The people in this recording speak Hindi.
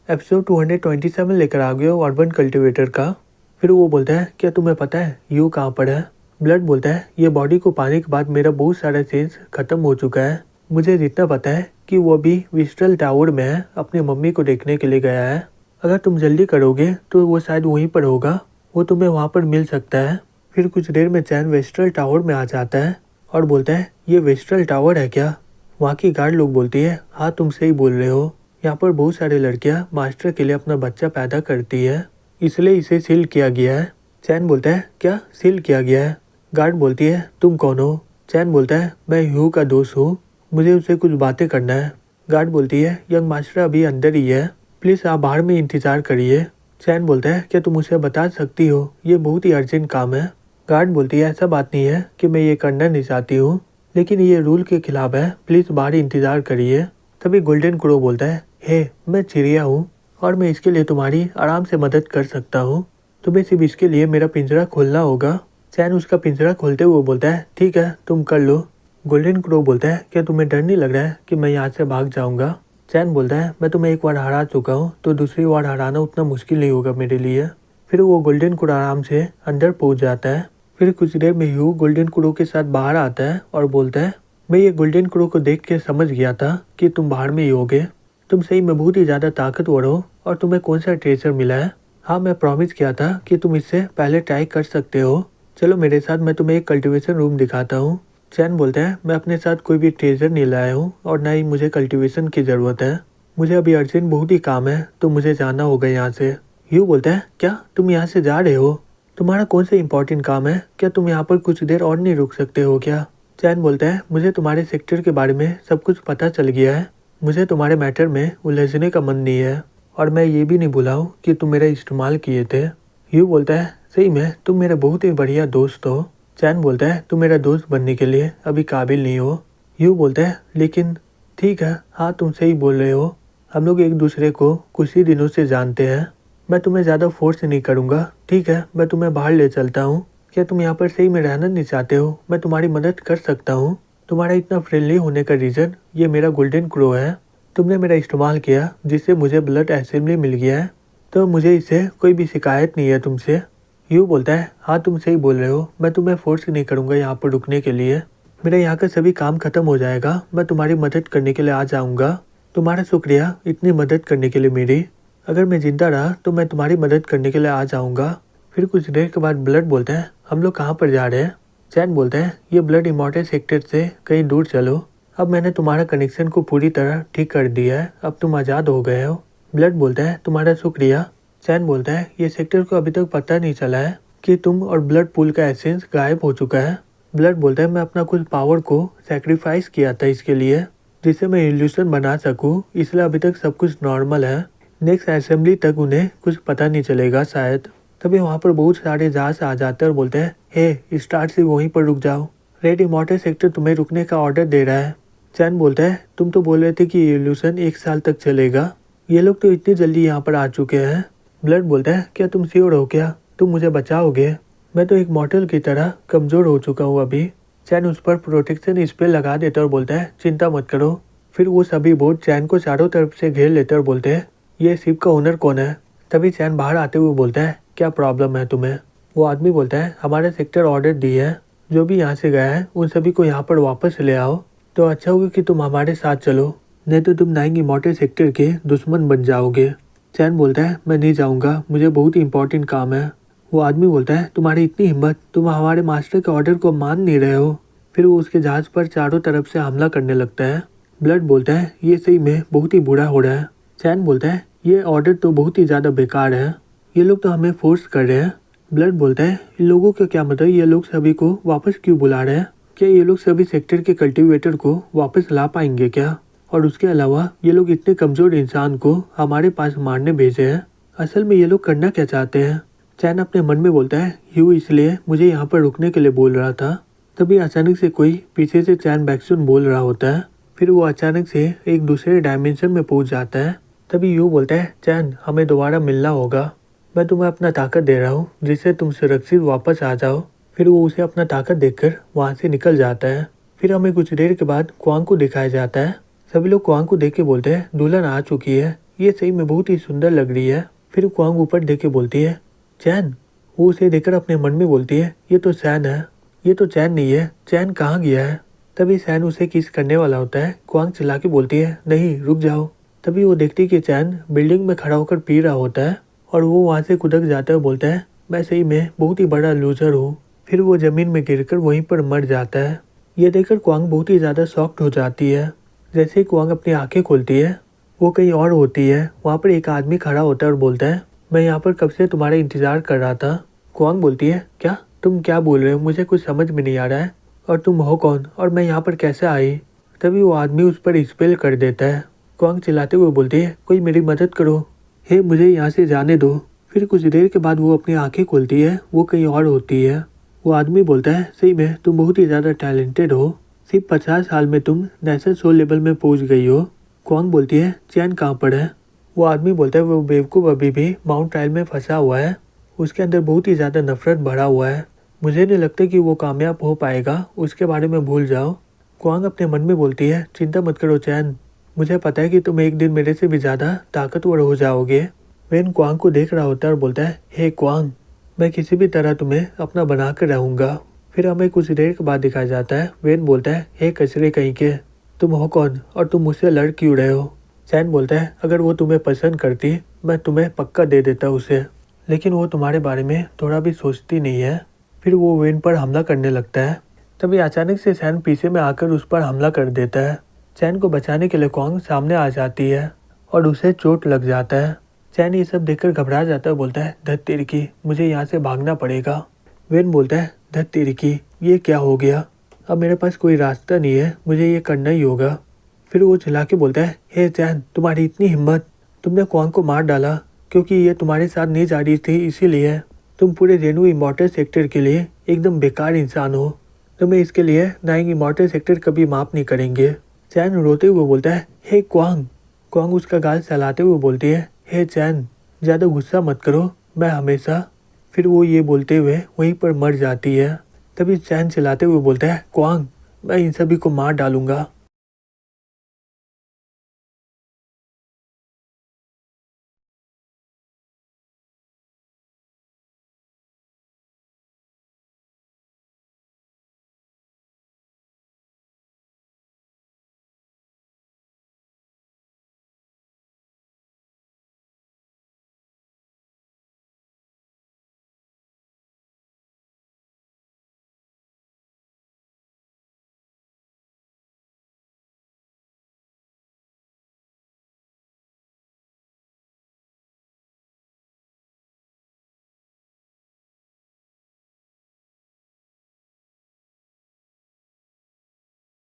एपिसोड 227 लेकर आ गए हो अर्बन कल्टीवेटर का। फिर वो बोलता है क्या तुम्हें पता है यू कहाँ पर है। ब्लड बोलता है ये बॉडी को पाने के बाद मेरा बहुत सारा सेंस खत्म हो चुका है। मुझे जितना पता है कि वो अभी विस्टल टावर में है, अपनी मम्मी को देखने के लिए गया है। अगर तुम जल्दी करोगे तो वो शायद वहीं पर होगा, वो तुम्हें वहाँ पर मिल सकता है। फिर कुछ देर में चैन वेस्टल टावर में आ जाता है और बोलता है ये वेस्टल टावर है क्या। वहाँ की गार्ड लोग बोलती है हाँ तुम सही बोल रहे हो, यहाँ पर बहुत सारी लड़कियाँ मास्टर के लिए अपना बच्चा पैदा करती है, इसलिए इसे सील किया गया है। चैन बोलता है क्या सील किया गया है। गार्ड बोलती है तुम कौन हो। चैन बोलता है मैं ह्यू का दोस्त हूँ, मुझे उससे कुछ बातें करना है। गार्ड बोलती है यंग मास्टर अभी अंदर ही है, प्लीज़ आप बाहर में इंतजार करिए। चैन बोलता है क्या तुम उसे बता सकती हो, ये बहुत ही अर्जेंट काम है। गार्ड बोलती है ऐसा बात नहीं है कि मैं ये करना नहीं चाहती हूँ, लेकिन ये रूल के खिलाफ है, प्लीज़ बाहर इंतजार करिए। तभी गोल्डन क्रो बोलता है हे मैं चिड़िया हूँ और मैं इसके लिए तुम्हारी आराम से मदद कर सकता हूँ, तुम्हें सिर्फ इसके लिए मेरा पिंजरा खोलना होगा। चैन उसका पिंजरा खोलते हुए बोलता है ठीक है तुम कर लो। गोल्डन क्रो बोलता है क्या तुम्हें डर नहीं लग रहा है कि मैं यहाँ से भाग जाऊँगा। चैन बोलता है मैं तुम्हें एक बार हरा चुका हूँ तो दूसरी बार हराना उतना मुश्किल नहीं होगा मेरे लिए। फिर वो गोल्डन क्रो आराम से अंदर पहुँच जाता है। फिर कुछ देर में ह्यू गोल्डन क्रो के साथ बाहर आता है और बोलता है मैं ये गोल्डन क्रो को देख के समझ गया था कि तुम बाहर में ही होगे, तुम सही में बहुत ही ज़्यादा ताकतवर हो और तुम्हें कौन सा ट्रेजर मिला है। हाँ मैं प्रॉमिस किया था कि तुम इससे पहले ट्राई कर सकते हो, चलो मेरे साथ मैं तुम्हें एक कल्टीवेशन रूम दिखाता हूँ। चैन बोलता है मैं अपने साथ कोई भी ट्रेजर नहीं लाया हूँ और ना ही मुझे कल्टीवेशन की ज़रूरत है, मुझे अभी अर्जेंट बहुत ही काम है तो मुझे जाना होगा यहाँ से। ह्यू बोलता है क्या तुम यहाँ से जा रहे हो, तुम्हारा कौन सा इंपॉर्टेंट काम है, क्या तुम यहाँ पर कुछ देर और नहीं रुक सकते हो क्या। चैन बोलता है मुझे तुम्हारे सेक्टर के बारे में सब कुछ पता चल गया है, मुझे तुम्हारे मैटर में उलझने का मन नहीं है और मैं ये भी नहीं भूला हूँ कि तुम मेरा इस्तेमाल किए थे। ह्यू बोलता है सही में तुम मेरा बहुत ही बढ़िया दोस्त हो। चैन बोलता है तुम मेरा दोस्त बनने के लिए अभी काबिल नहीं हो। ह्यू बोलता है लेकिन ठीक है हाँ तुम सही बोल रहे हो, हम लोग एक दूसरे को कुछ ही दिनों से जानते हैं, मैं तुम्हें ज़्यादा फोर्स नहीं करूँगा, ठीक है मैं तुम्हें बाहर ले चलता हूँ। क्या तुम यहाँ पर सही में रहना नहीं चाहते हो, मैं तुम्हारी मदद कर सकता हूँ। तुम्हारा इतना फ्रेंडली होने का रीज़न ये मेरा गोल्डन क्रो है, तुमने मेरा इस्तेमाल किया जिससे मुझे ब्लड असेंबली मिल गया है, तो मुझे इससे कोई भी शिकायत नहीं है तुमसे। ह्यू बोलता है हाँ तुम सही बोल रहे हो, मैं तुम्हें फोर्स नहीं करूँगा यहाँ पर रुकने के लिए, मेरा यहाँ का सभी काम खत्म हो जाएगा, मैं तुम्हारी मदद करने के लिए आ जाऊँगा। तुम्हारा शुक्रिया इतनी मदद करने के लिए मेरी, अगर मैं जिंदा रहा तो मैं तुम्हारी मदद करने के लिए आ जाऊँगा। फिर कुछ देर के बाद ब्लड बोलता है हम लोग कहाँ पर जा रहे हैं। चैन बोलता है ये ब्लड इमॉर्टल सेक्टर से कहीं दूर चलो, अब मैंने तुम्हारा कनेक्शन को पूरी तरह ठीक कर दिया है, अब तुम आज़ाद हो गए हो। ब्लड बोलता है तुम्हारा शुक्रिया। चैन बोलता है ये सेक्टर को अभी तक पता नहीं चला है कि तुम और ब्लड पूल का एसेंस गायब हो चुका है। ब्लड बोलता है मैं अपना कुछ पावर को सेक्रीफाइस किया था इसके लिए, जिससे मैं इल्यूशन बना सकूँ, इसलिए अभी तक सब कुछ नॉर्मल है, नेक्स्ट असेंबली तक उन्हें कुछ पता नहीं चलेगा शायद। तभी वहाँ पर बहुत सारे जहाज आ जाते हैं और बोलते हैं हे स्टार से वहीं पर रुक जाओ, रेड इमॉर्टल सेक्टर तुम्हें रुकने का ऑर्डर दे रहा है। चैन बोलता है तुम तो बोल रहे थे कि इल्यूशन 1 साल तक चलेगा, ये लोग तो इतनी जल्दी यहाँ पर आ चुके हैं। ब्लड बोलता है क्या तुम श्योर हो, क्या तुम मुझे बचाओगे, मैं तो एक मॉर्टल की तरह कमज़ोर हो चुका हूँ अभी। चैन उस पर प्रोटेक्शन स्प्रे लगा देता है और बोलता है चिंता मत करो। फिर वो सभी बोट चैन को चारों तरफ से घेर लेते और बोलते हैं ये शिप का ओनर कौन है। तभी चैन बाहर आते हुए बोलता है क्या प्रॉब्लम है तुम्हें। वो आदमी बोलता है हमारा सेक्टर ऑर्डर दी है, जो भी यहाँ से गया है उन सभी को यहाँ पर वापस ले आओ, तो अच्छा होगा कि तुम हमारे साथ चलो, नहीं तो तुम नाइंग इमॉर्टल सेक्टर के दुश्मन बन जाओगे। चैन बोलता है मैं नहीं जाऊँगा, मुझे बहुत ही इंपॉर्टेंट काम है। वो आदमी बोलता है तुम्हारी इतनी हिम्मत, तुम हमारे मास्टर के ऑर्डर को मान नहीं रहे हो। फिर वो उसके जहाज पर चारों तरफ से हमला करने लगता है। ब्लड बोलता है ये सही में बहुत ही बुरा हो रहा है। चैन बोलता है ये ऑर्डर तो बहुत ही ज़्यादा बेकार है, ये लोग तो हमें फोर्स कर रहे हैं। ब्लड बोलता है इन लोगों का क्या मतलब, ये लोग सभी को वापस क्यों बुला रहे हैं, क्या ये लोग सभी सेक्टर के कल्टीवेटर को वापस ला पाएंगे क्या, और उसके अलावा ये लोग इतने कमज़ोर इंसान को हमारे पास मारने भेजे हैं, असल में ये लोग करना क्या चाहते हैं। चैन अपने मन में बोलता है ह्यू इसलिए मुझे यहाँ पर रुकने के लिए बोल रहा था। तभी अचानक से कोई पीछे से चैन बैक्सन बोल रहा होता है, फिर वो अचानक से एक दूसरे डायमेंशन में पहुँच जाता है। तभी ह्यू बोलता है चैन हमें दोबारा मिलना होगा, मैं तुम्हें अपना ताकत दे रहा हूँ जिससे तुम सुरक्षित वापस आ जाओ। फिर वो उसे अपना ताकत देखकर वहाँ से निकल जाता है। फिर हमें कुछ देर के बाद क्वांग को दिखाया जाता है। सभी लोग क्वांग को देख के बोलते हैं दुल्हन आ चुकी है, ये सही में बहुत ही सुंदर लग रही है। फिर क्वांग ऊपर देख के बोलती है चैन। वो उसे देखकर अपने मन में बोलती है ये तो सैन है, ये तो चैन नहीं है, चैन कहाँ गया है। तभी सैन उसे किस करने वाला होता है। क्वांग चिल्ला के बोलती है नहीं रुक जाओ। तभी वो देखती है कि चैन बिल्डिंग में खड़ा होकर पी रहा होता है और वो वहाँ से कुदक जाता है और बोलता है मैं सही में बहुत ही बड़ा लूजर हूँ। फिर वो जमीन में गिरकर वहीं पर मर जाता है। ये देखकर क्वांग बहुत ही ज़्यादा शॉक्ड हो जाती है। जैसे ही क्वांग अपनी आंखें खोलती है वो कहीं और होती है। वहाँ पर एक आदमी खड़ा होता है और बोलता है मैं यहाँ पर कब से तुम्हारा इंतजार कर रहा था। क्वांग बोलती है क्या, तुम क्या बोल रहे हो, मुझे कुछ समझ में नहीं आ रहा है, और तुम हो कौन और मैं यहाँ पर कैसे आई। तभी वो आदमी उस पर स्पेल कर देता है। क्वांग चिल्लाते हुए बोलती है कोई मेरी मदद करो, हे मुझे यहाँ से जाने दो। फिर कुछ देर के बाद वो अपनी आंखें खोलती है, वो कहीं और होती है। वो आदमी बोलता है सही में तुम बहुत ही ज़्यादा टैलेंटेड हो, सिर्फ 50 साल में तुम नेशनल शो लेवल में पहुँच गई हो। क्वांग बोलती है चैन कहाँ पर है। वो आदमी बोलता है वो बेवकूफ़ अभी भी माउंट ट्रायल में फंसा हुआ है, उसके अंदर बहुत ही ज़्यादा नफरत भरा हुआ है, मुझे नहीं लगता कि वो कामयाब हो पाएगा, उसके बारे में भूल जाओ। क्वांग अपने मन में बोलती है चिंता मत करो चैन, मुझे पता है कि तुम एक दिन मेरे से भी ज़्यादा ताकतवर हो जाओगे। वेन क्वांग को देख रहा होता है और बोलता है हे क्वांग, मैं किसी भी तरह तुम्हें अपना बना कर रहूँगा। फिर हमें कुछ देर के बाद दिखाया जाता है। वेन बोलता है हे कचरे कहीं के, तुम हो कौन और तुम मुझसे लड़ क्यों रहे हो। चैन बोलता है अगर वो तुम्हें पसंद करती मैं तुम्हें पक्का दे देता उसे, लेकिन वो तुम्हारे बारे में थोड़ा भी सोचती नहीं है। फिर वो वेन पर हमला करने लगता है। तभी अचानक से चैन पीछे में आकर उस पर हमला कर देता है। चैन को बचाने के लिए क्वांग सामने आ जाती है और उसे चोट लग जाता है। चैन ये सब देखकर घबरा जाता है, बोलता है धत तेरी की, मुझे यहाँ से भागना पड़ेगा। वेन बोलता है धत तेरी की, ये क्या हो गया, अब मेरे पास कोई रास्ता नहीं है, मुझे ये करना ही होगा। फिर वो चिल्ला के बोलता है हे चैन, तुम्हारी इतनी हिम्मत, तुमने क्वांग को मार डाला क्योंकि ये तुम्हारे साथ नहीं जा रही थी, इसीलिए तुम पूरे रेनू इमॉर्टल सेक्टर के लिए एकदम बेकार इंसान हो, तुम्हें इसके लिए नाइंग इमॉर्टल सेक्टर कभी माफ नहीं करेंगे। चैन रोते हुए बोलता है हे क्वांग। क्वांग उसका गाल सहलाते हुए बोलती है हे चैन, ज़्यादा गुस्सा मत करो, मैं हमेशा। फिर वो ये बोलते हुए वहीं पर मर जाती है। तभी चैन चिल्लाते हुए बोलता है क्वांग, मैं इन सभी को मार डालूंगा।